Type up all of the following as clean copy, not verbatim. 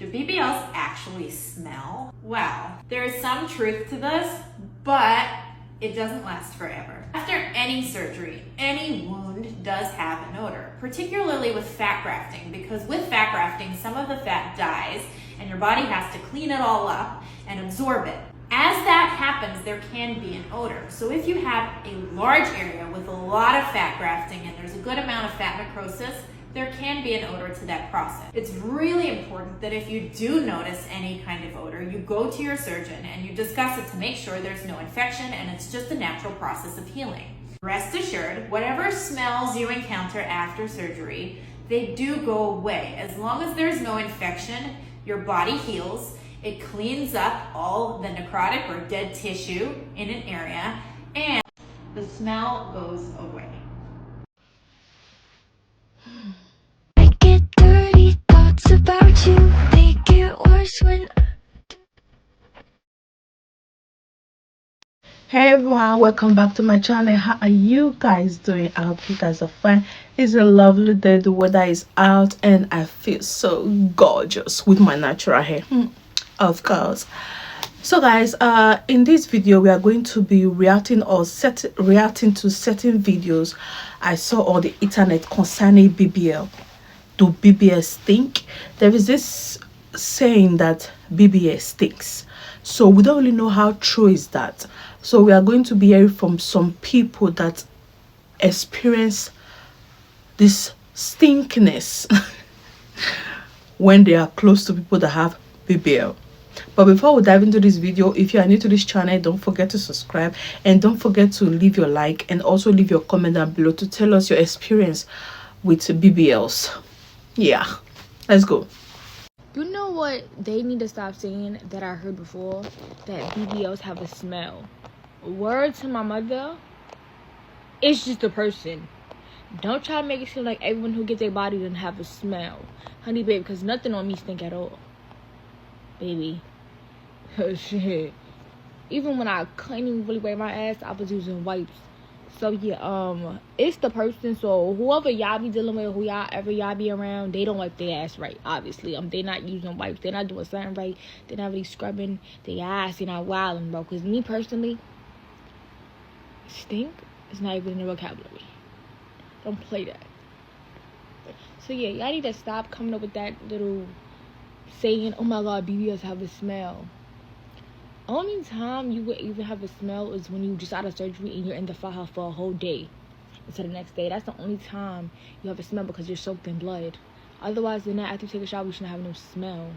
Do BBLs actually smell? Well, there is some truth to this, but it doesn't last forever. After any surgery, any wound does have an odor, particularly with fat grafting, because with fat grafting, some of the fat dies and your body has to clean it all up and absorb it. As that happens, there can be an odor. So if you have a large area with a lot of fat grafting and there's a good amount of fat necrosis, there can be an odor to that process. It's really important that if you do notice any kind of odor, you go to your surgeon and you discuss it to make sure there's no infection and it's just a natural process of healing. Rest assured, whatever smells you encounter after surgery, they do go away. As long as there's no infection, your body heals. It cleans up all the necrotic or dead tissue in an area, and the smell goes away. I get dirty thoughts about you. They get worse when. Hey everyone, welcome back to my channel. How are you guys doing? I hope you guys are fine. It's a lovely day. The weather is out and I feel so gorgeous with my natural hair, of course. So guys, in this video we are going to be reacting to certain videos I saw on the internet concerning BBL. Do BBL stink? There is this saying that BBL stinks, so we don't really know how true is that. So we are going to be hearing from some people that experience this stinkiness when they are close to people that have BBL. But before we dive into this video, if you are new to this channel, don't forget to subscribe and don't forget to leave your like and also leave your comment down below to tell us your experience with BBLs. Yeah, let's go. You know what they need to stop saying that I heard before? That BBLs have a smell. Word to my mother, it's just a person. Don't try to make it seem like everyone who gets their body doesn't have a smell. Honey, babe, because nothing on me stink at all. Baby. Shit. Even when I couldn't even really wipe my ass, I was using wipes. So yeah, it's the person. So whoever y'all be dealing with, who y'all be around, they don't wipe their ass right. Obviously, they not using wipes. They're not doing something right. They're not really scrubbing their ass. They're not wilding, bro. Cause me personally, stink is not even in the vocabulary. Don't play that. So yeah, y'all need to stop coming up with that little saying, "Oh my God, BBLs have a smell." Only time you would even have a smell is when you just out of surgery and you're in the house for a whole day until the next day. That's the only time you have a smell because you're soaked in blood. Otherwise than that, after you take a shower, you shouldn't have no smell.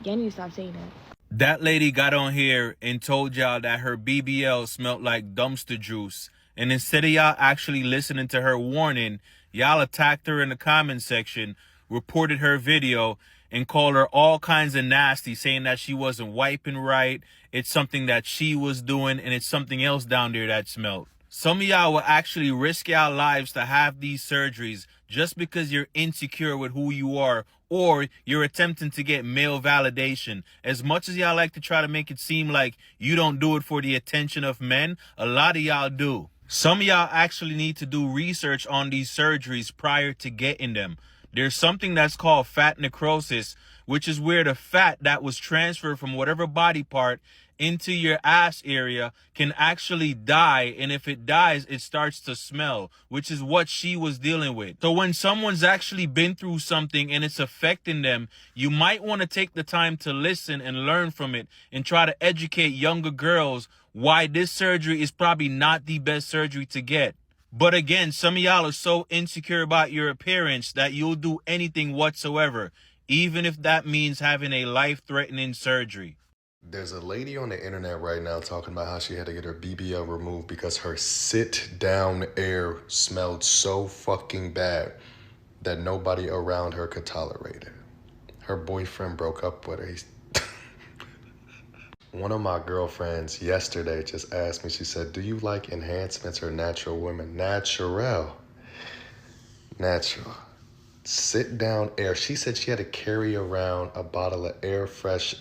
Y'all need to stop saying that. That lady got on here and told y'all that her BBL smelled like dumpster juice. And instead of y'all actually listening to her warning, y'all attacked her in the comment section, reported her video, and called her all kinds of nasty, saying that she wasn't wiping right. It's something that she was doing, and it's something else down there that smelled. Some of y'all will actually risk y'all lives to have these surgeries just because you're insecure with who you are, or you're attempting to get male validation. As much as y'all like to try to make it seem like you don't do it for the attention of men, a lot of y'all do. Some of y'all actually need to do research on these surgeries prior to getting them. There's something that's called fat necrosis, which is where the fat that was transferred from whatever body part into your ass area can actually die. And if it dies, it starts to smell, which is what she was dealing with. So when someone's actually been through something and it's affecting them, you might want to take the time to listen and learn from it and try to educate younger girls why this surgery is probably not the best surgery to get. But again, some of y'all are so insecure about your appearance that you'll do anything whatsoever, even if that means having a life-threatening surgery. There's a lady on the internet right now talking about how she had to get her BBL removed because her sit-down air smelled so fucking bad that nobody around her could tolerate it. Her boyfriend broke up with her. One of my girlfriends yesterday just asked me, she said, "Do you like enhancements or natural women?" Natural. Sit down air. She said she had to carry around a bottle of air fresh.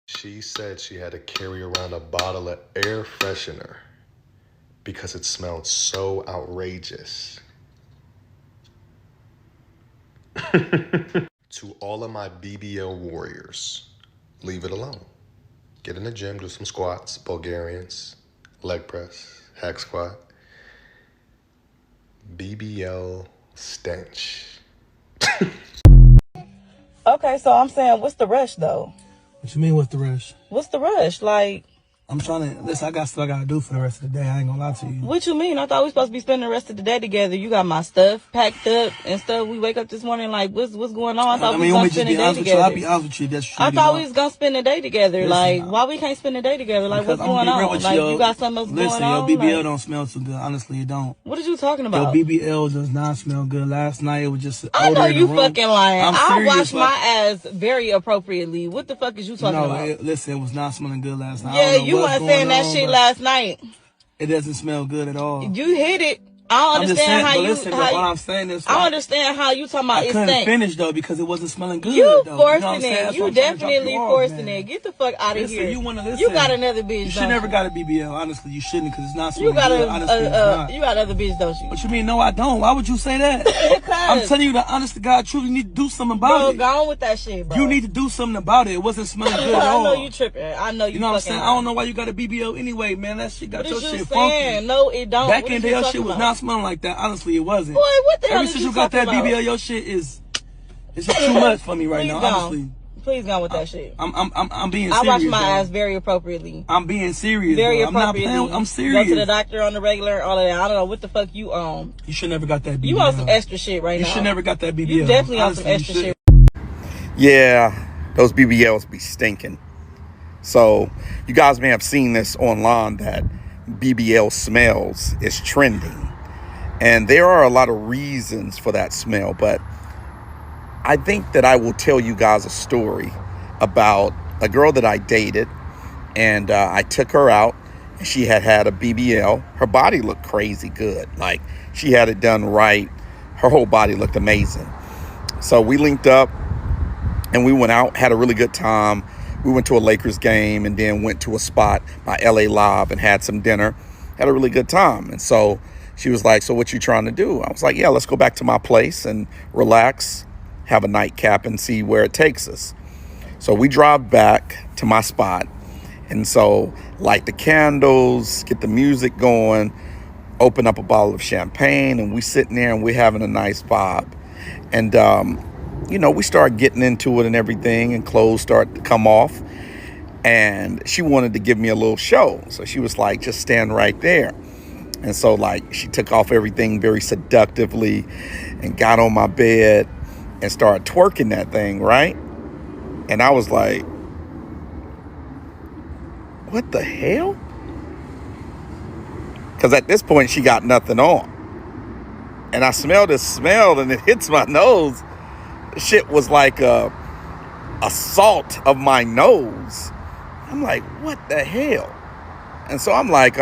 She said she had to carry around a bottle of air freshener because it smelled so outrageous. To all of my BBL warriors, leave it alone. Get in the gym, do some squats, Bulgarians, leg press, hack squat. BBL stench. Okay, so I'm saying, what's the rush though? What you mean, what's the rush? What's the rush? Like, I'm trying to, listen, I got stuff I gotta do for the rest of the day. I ain't gonna lie to you. what you mean? I thought we supposed to be spending the rest of the day together. You got my stuff packed up and stuff. We wake up this morning like, what's going on? I thought we was gonna spend the day together. I'll be honest with you. That's true. I thought we was gonna spend the day together. Listen, like, why we can't spend the day together? Like, what's going on? Like, you got something else going on? Listen, your BBL like, don't smell too good. Honestly, it don't. what are you talking about? Your BBL does not smell good. Last night, it was just I know odor in the you room. fucking lying. I'm I serious, wash like- my ass very appropriately. What the fuck is you talking about? Listen, it was not smelling good last night. I Yeah, don't know you what's weren't saying going that on, shit but last night. It doesn't smell good at all. You hit it. I don't I'm just saying, understand how but you. listen, how but you- what I'm saying is, I understand how you talking about I it couldn't stink. finish though because it wasn't smelling good. You though. You know what I'm forcing saying? it. That's You why I'm trying to drop definitely you off, forcing man. it. Get the fuck out of Listen, here. you wanna listen. You got another bitch. You should don't never got a BBL. Honestly, you shouldn't because it's not You smelling got good. Honestly, it's not. you got other bitch, don't you? What you mean? No, I don't. Why would you say that? I'm telling you the honest to God truth. You need to do something about Bro, it. go on with that shit, bro. You need to do something about it. It wasn't smelling good at I all. know you tripping. I know you. You know what I'm fucking saying? I don't know why you got a BBL anyway, man. That shit got What your is you shit saying? funky. No, it don't. Back What in is the day, you your talking shit was about? not smelling like that. Honestly, it wasn't. Boy, what the hell Ever is since you you got that talking about? BBL, your shit is it's just too much for me right Please now. go. Honestly, Please go with that shit. I'm being I serious. wash my though. ass very appropriately. I'm being serious. Very though. I'm not appropriately. playing. I'm Go serious. to the doctor on the regular, all of that. I don't know what the fuck you on. You should never got that BBL. You on some extra shit right You now. should never got that BBL. You definitely on some Honestly, you extra should. shit. Yeah, those BBLs be stinking. So you guys may have seen this online that BBL smells is trending. And there are a lot of reasons for that smell, but I think that I will tell you guys a story about a girl that I dated, and I took her out, and she had a BBL. Her body looked crazy good. Like, she had it done right. Her whole body looked amazing. So we linked up, and we went out, had a really good time. We went to a Lakers game and then went to a spot by LA Live and had some dinner. Had a really good time. And so she was like, so what you trying to do? I was like, yeah, let's go back to my place and relax, have a nightcap and see where it takes us. So we drive back to my spot. And so light the candles, get the music going, open up a bottle of champagne, and we sitting there and we're having a nice vibe. And, you know, we started getting into it and everything, and clothes started to come off. And she wanted to give me a little show. So she was like, just stand right there. And so, like, she took off everything very seductively and got on my bed and started twerking that thing, right? And I was like, what the hell? Because at this point, she got nothing on. And I smelled this smell, and it hits my nose. Shit was like a salt of my nose. I'm like, what the hell? And so I'm like,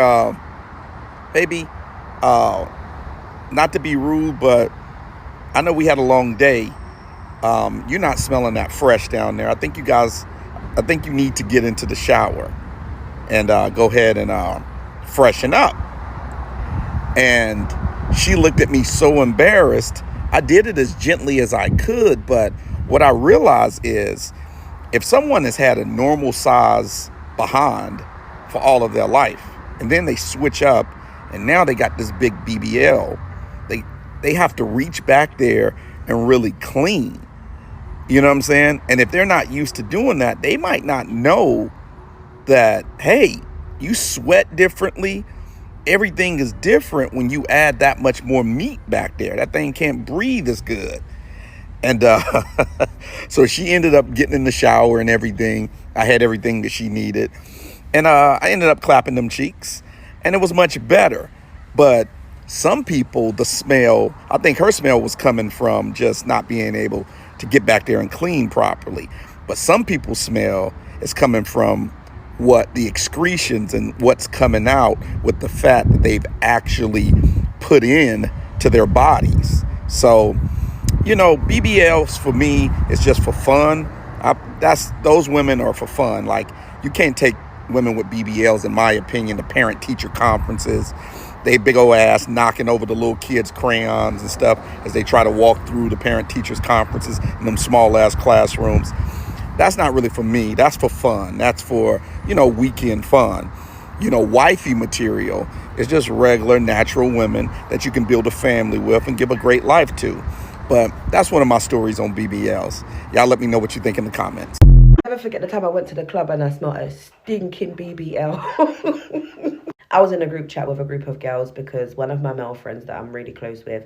baby, not to be rude, but I know we had a long day. You're not smelling that fresh down there. I think you need to get into the shower and go ahead and freshen up. And she looked at me so embarrassed. I did it as gently as I could, but what I realized is if someone has had a normal size behind for all of their life, and then they switch up and now they got this big BBL, they have to reach back there and really clean. You know what I'm saying? And if they're not used to doing that, they might not know that, hey, you sweat differently. Everything is different when you add that much more meat back there. That thing can't breathe as good. And so she ended up getting in the shower and everything. I had everything that she needed. And I ended up clapping them cheeks. And it was much better. But some people, the smell, I think her smell was coming from just not being able to get back there and clean properly. But some people's smell is coming from what the excretions and what's coming out with the fat that they've actually put in to their bodies. So, you know, BBLs for me is just for fun. Those women are for fun. Like, you can't take women with BBLs, in my opinion, to parent-teacher conferences they big old ass knocking over the little kids' crayons and stuff as they try to walk through the parent-teachers conferences in them small-ass classrooms. That's not really for me. That's for fun. That's for, weekend fun. Wifey material is just regular, natural women that you can build a family with and give a great life to. But that's one of my stories on BBLs. Y'all let me know what you think in the comments. Never forget the time I went to the club and I smelled a stinking BBL. I was in a group chat with a group of girls because one of my male friends that I'm really close with,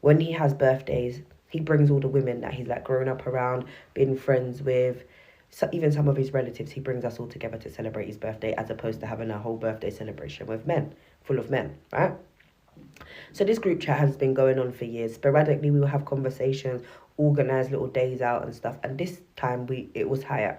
when he has birthdays, he brings all the women that he's like grown up around, been friends with, so even some of his relatives, he brings us all together to celebrate his birthday as opposed to having a whole birthday celebration with men, full of men, right? So this group chat has been going on for years. Sporadically, we will have conversations, organise little days out and stuff. And this time, it was higher.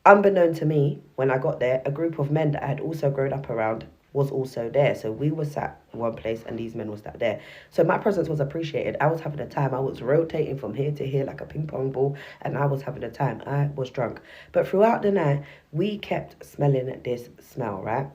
Unbeknown to me, when I got there, a group of men that I had also grown up around was also there. So we were sat in one place and these men were sat there. So my presence was appreciated. I was having a time. I was rotating from here to here like a ping pong ball and I was having a time. I was drunk. But throughout the night, we kept smelling this smell, right?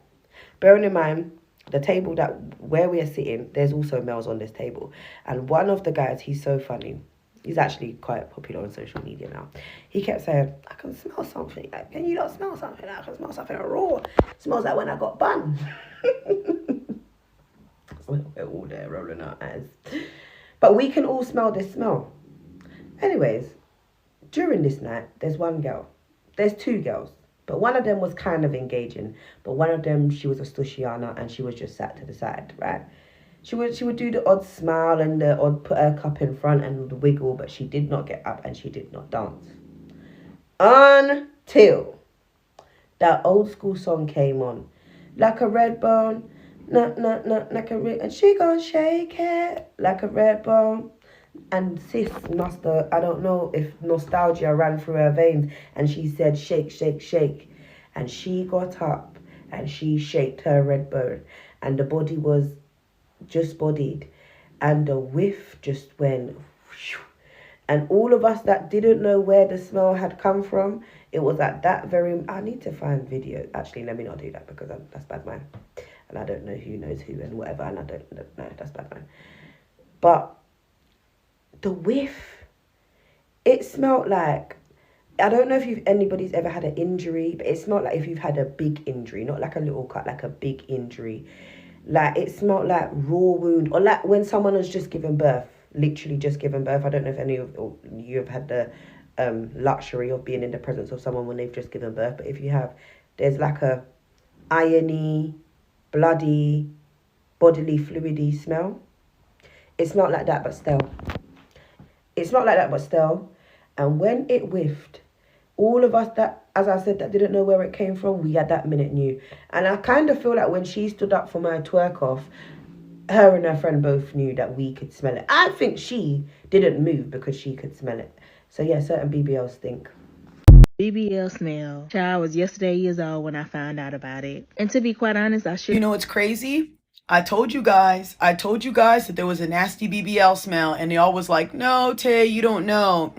Bearing in mind, the table where we are sitting, there's also males on this table. And one of the guys, he's so funny. He's actually quite popular on social media now. He kept saying, I can smell something. Like, can you not smell something? I can smell something raw. It smells like when I got bun. We're all there rolling our eyes. But we can all smell this smell. Anyways, during this night, there's one girl. There's two girls. But one of them was kind of engaging. But one of them, she was a Stushiana and she was just sat to the side, right? She would do the odd smile and the odd put her cup in front and the wiggle, but she did not get up and she did not dance. Until that old school song came on. Like a red bone, like a red, and she gonna shake it like a red bone. And sis must have, I don't know if nostalgia ran through her veins and she said shake, shake, shake. And she got up and she shaked her red bone and the body was just bodied and the whiff just went whew. And all of us that didn't know where the smell had come from, it was at that very, I need to find video. Actually, let me not do that because that's bad man. And I don't know who knows who and whatever, and I don't know, that's bad man. But the whiff, it smelled like, I don't know if anybody's ever had an injury, but it smelled like if you've had a big injury, not like a little cut, like a big injury. Like it smelled like raw wound, or like when someone has just given birth, literally just given birth. I don't know if any of you have had the luxury of being in the presence of someone when they've just given birth, but if you have, there's like a irony, bloody, bodily fluidy smell. It smelled like that, but still. It smelled like that, but still. And when it whiffed, all of us that, as I said, that didn't know where it came from, we at that minute knew. And I kind of feel like when she stood up from her twerk off, her and her friend both knew that we could smell it. I think she didn't move because she could smell it. So yeah, certain BBLs stink. BBL smell. Child, I was yesterday years old when I found out about it. And to be quite honest, I should. You know what's crazy? I told you guys that there was a nasty BBL smell and they all was like, no, Tay, you don't know.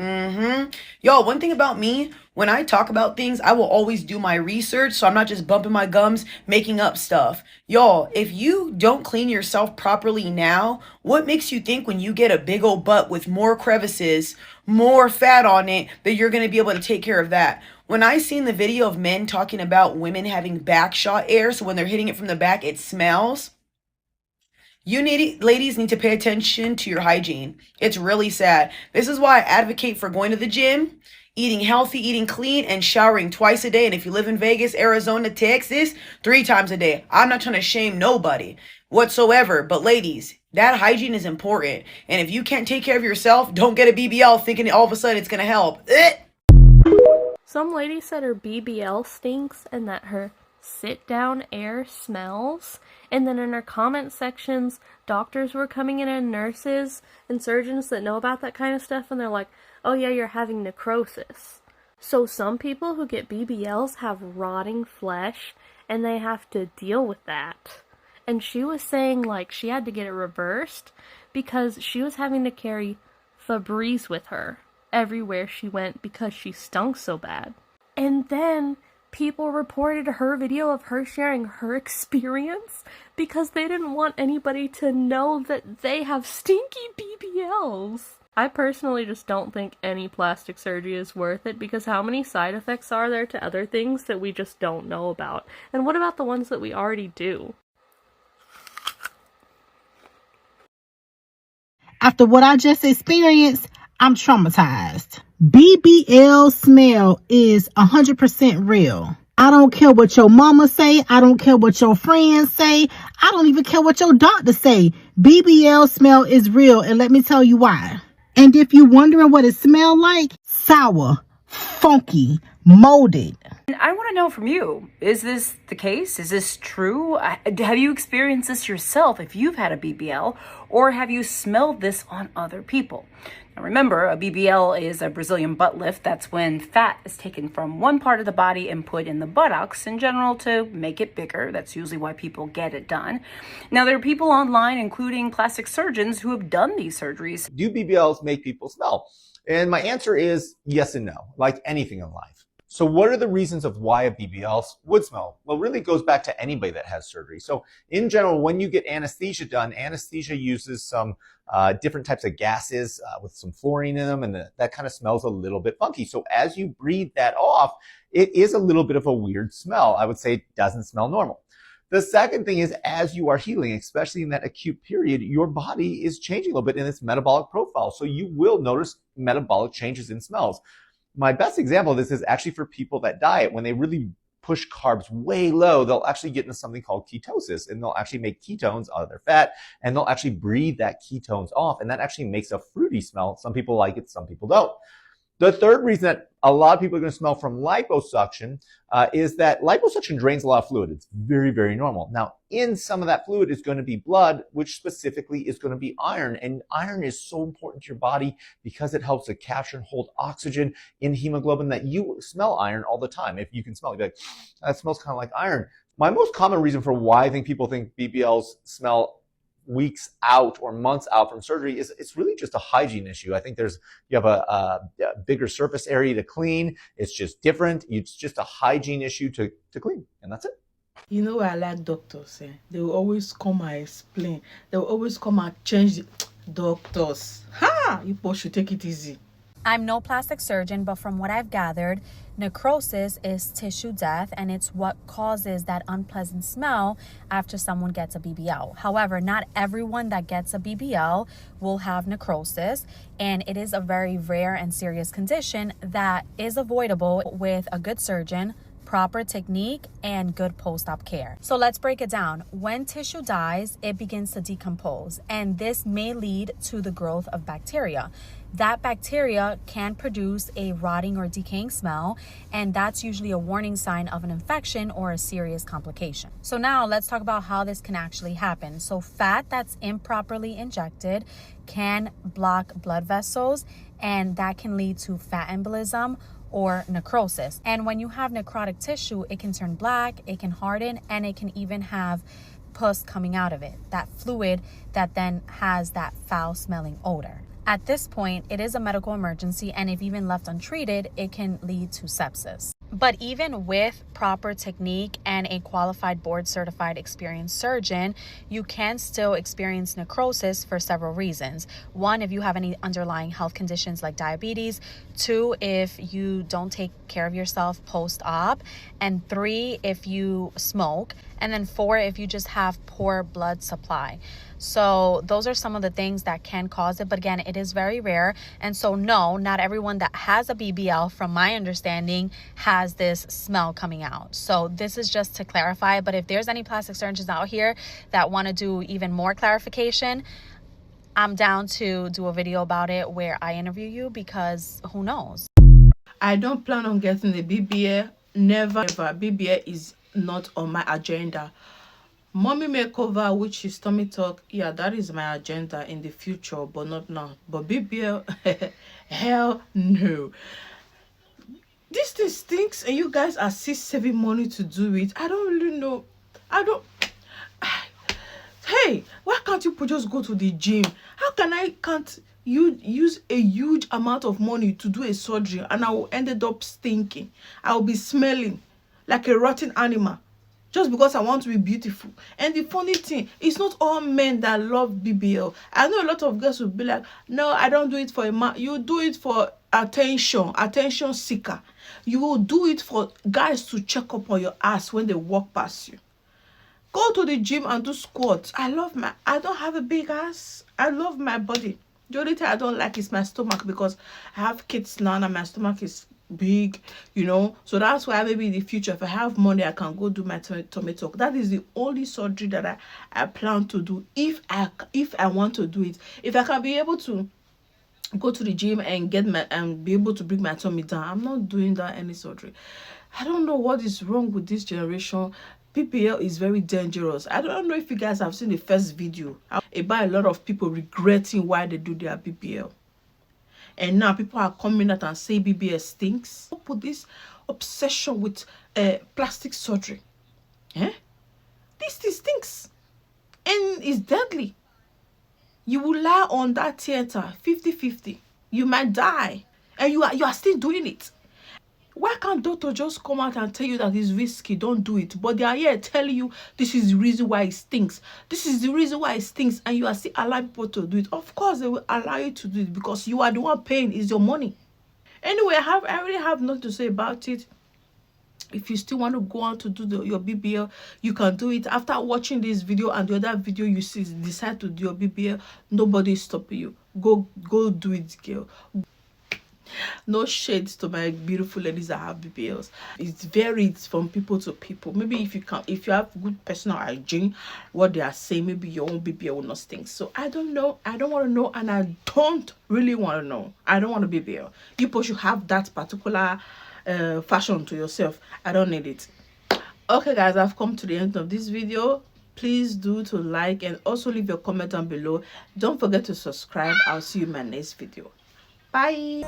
Y'all, one thing about me, when I talk about things, I will always do my research, so I'm not just bumping my gums, making up stuff. Y'all, if you don't clean yourself properly now, what makes you think when you get a big old butt with more crevices, more fat on it, that you're going to be able to take care of that? When I seen the video of men talking about women having back shot air, so when they're hitting it from the back, it smells. Ladies need to pay attention to your hygiene. It's really sad. This is why I advocate for going to the gym, eating healthy, eating clean, and showering twice a day. And if you live in Vegas, Arizona, Texas, 3 times a day. I'm not trying to shame nobody whatsoever. But ladies, that hygiene is important. And if you can't take care of yourself, don't get a BBL thinking all of a sudden it's going to help. Some lady said her BBL stinks and that her sit-down air smells. And then in her comment sections, doctors were coming in and nurses and surgeons that know about that kind of stuff. And they're like, oh yeah, you're having necrosis. So some people who get BBLs have rotting flesh and they have to deal with that. And she was saying like she had to get it reversed because she was having to carry Febreze with her everywhere she went because she stunk so bad. And then people reported her video of her sharing her experience because they didn't want anybody to know that they have stinky BBLs. I personally just don't think any plastic surgery is worth it because how many side effects are there to other things that we just don't know about? And what about the ones that we already do? After what I just experienced, I'm traumatized. BBL smell is 100% real. I don't care what your mama say. I don't care what your friends say. I don't even care what your doctor say. BBL smell is real, and let me tell you why. And if you're wondering what it smells like, sour, funky, molded. I want to know from you, is this the case? Is this true? Have you experienced this yourself if you've had a BBL, or have you smelled this on other people? Now remember, a BBL is a Brazilian butt lift. That's when fat is taken from one part of the body and put in the buttocks in general to make it bigger. That's usually why people get it done. Now there are people online, including plastic surgeons, who have done these surgeries. Do BBLs make people smell? And my answer is yes and no, like anything in life. So what are the reasons of why a BBL would smell? Well, really it goes back to anybody that has surgery. So in general, when you get anesthesia done, anesthesia uses some different types of gases with some fluorine in them, and that kind of smells a little bit funky. So as you breathe that off, it is a little bit of a weird smell. I would say it doesn't smell normal. The second thing is, as you are healing, especially in that acute period, your body is changing a little bit in its metabolic profile. So you will notice metabolic changes in smells. My best example of this is actually for people that diet. When they really push carbs way low, they'll actually get into something called ketosis, and they'll actually make ketones out of their fat, and they'll actually breathe that ketones off, and that actually makes a fruity smell. Some people like it, some people don't. The third reason that a lot of people are going to smell from liposuction is that liposuction drains a lot of fluid. It's very, very normal. Now, in some of that fluid is going to be blood, which specifically is going to be iron. And iron is so important to your body because it helps to capture and hold oxygen in hemoglobin, that you smell iron all the time. If you can smell it, you'll be like, that smells kind of like iron. My most common reason for why I think people think BBLs smell weeks out or months out from surgery is it's really just a hygiene issue. I think you have a bigger surface area to clean. It's just different. It's just a hygiene issue to clean, and that's it. You know I like doctors, eh? They will always come and explain. They will always come and change the doctors. Ha! You both should take it easy. I'm no plastic surgeon, but from what I've gathered, necrosis is tissue death, and it's what causes that unpleasant smell after someone gets a BBL. However, not everyone that gets a BBL will have necrosis, and it is a very rare and serious condition that is avoidable with a good surgeon, proper technique, and good post-op care. So let's break it down. When tissue dies, it begins to decompose, and this may lead to the growth of bacteria. That bacteria can produce a rotting or decaying smell, and that's usually a warning sign of an infection or a serious complication. So now let's talk about how this can actually happen. So fat that's improperly injected can block blood vessels, and that can lead to fat embolism or necrosis. And when you have necrotic tissue, it can turn black, it can harden, and it can even have pus coming out of it, that fluid that then has that foul smelling odor. At this point, it is a medical emergency, and if even left untreated, it can lead to sepsis. But even with proper technique and a qualified board-certified experienced surgeon, you can still experience necrosis for several reasons. One, if you have any underlying health conditions like diabetes. Two, if you don't take care of yourself post-op. And three, if you smoke. And then four, if you just have poor blood supply. So those are some of the things that can cause it. But again, it is very rare. And so no, not everyone that has a BBL, from my understanding, has this smell coming out. So this is just to clarify. But if there's any plastic surgeons out here that want to do even more clarification, I'm down to do a video about it where I interview you, because who knows? I don't plan on getting the BBL. Never, ever. BBL is not on my agenda. Mommy makeover, which is tummy talk, yeah, that is my agenda in the future, but not now. But BBL, hell no. This thing stinks, and you guys are still saving money to do it. I don't really know. Hey, why can't you just go to the gym? How can't you use a huge amount of money to do a surgery, and I will end up stinking? I will be smelling. like a rotten animal just because I want to be beautiful. And the funny thing, it's not all men that love BBL. I know a lot of girls will be like, no, I don't do it for a man. You do it for attention seeker. You will do it for guys to check up on your ass when they walk past you. Go to the gym and do squats. I don't have a big ass. I love my body. The only thing I don't like is my stomach, because I have kids now and my stomach is big, you know. So that's why maybe in the future, if I have money, I can go do my tummy tuck. That is the only surgery that I plan to do if I want to do it. If I can be able to go to the gym and be able to bring my tummy down, I'm not doing that any surgery. I don't know what is wrong with this generation. BBL is very dangerous. I don't know if you guys have seen the first video about a lot of people regretting why they do their BBL. And now people are coming out and say BBL stinks. Put this obsession with plastic surgery. This thing stinks. And it's deadly. You will lie on that theater 50-50. You might die. And you are still doing it. Why can't doctor just come out and tell you that it's risky, don't do it? But they are here telling you this is the reason why it stinks. This is the reason why it stinks, and you are still allowing people to do it. Of course they will allow you to do it because you are the one paying. It's your money. Anyway, I really have nothing to say about it. If you still want to go on to do your BBL, you can do it. After watching this video and the other video you see, decide to do your BBL, nobody is stopping you. Go do it, girl. No shades to my beautiful ladies that have BBLs. It varies from people to people. Maybe if you have good personal hygiene, what they are saying, maybe your own BBL will not stink. So I don't know. I don't want to know, and I don't really want to know. I don't want a BBL. You should have that particular fashion to yourself. I don't need it. Okay guys, I've come to the end of this video. Please do to like and also leave your comment down below. Don't forget to subscribe. I'll see you in my next video. Bye.